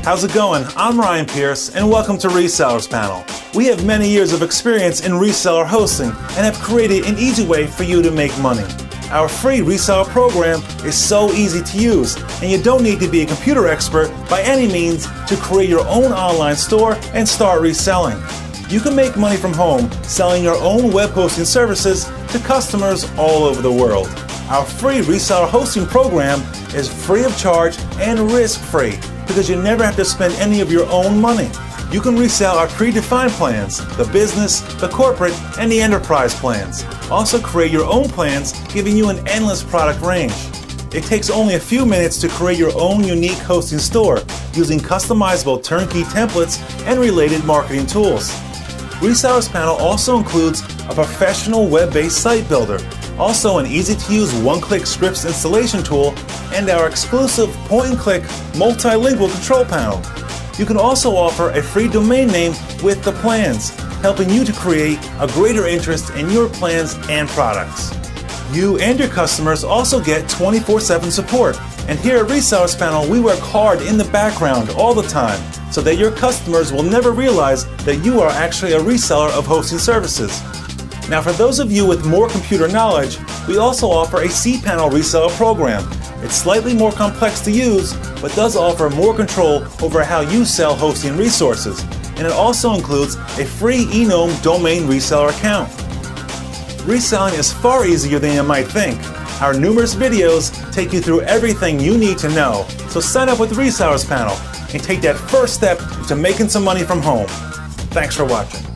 How's it going? I'm Ryan Pierce and welcome to Resellers Panel. We have many years of experience in reseller hosting and have created an easy way for you to make money. Our free reseller program is so easy to use, and you don't need to be a computer expert by any means to create your own online store and start reselling. You can make money from home selling your own web hosting services to customers all over the world. Our free reseller hosting program is free of charge and risk-free because you never have to spend any of your own money. You can resell our predefined plans, the business, the corporate, and the enterprise plans. Also create your own plans, giving you an endless product range. It takes only a few minutes to create your own unique hosting store using customizable turnkey templates and related marketing tools. Resellers Panel also includes a professional web-based site builder, also an easy-to-use one-click scripts installation tool, and our exclusive point-and-click multilingual control panel. You can also offer a free domain name with the plans, helping you to create a greater interest in your plans and products. You and your customers also get 24/7 support, and here at Resellers Panel we work hard in the background all the time so that your customers will never realize that you are actually a reseller of hosting services. Now, for those of you with more computer knowledge, we also offer a cPanel reseller program. It's slightly more complex to use, but does offer more control over how you sell hosting resources. And it also includes a free eNome domain reseller account. Reselling is far easier than you might think. Our numerous videos take you through everything you need to know. So sign up with Resellers Panel and take that first step into making some money from home. Thanks for watching.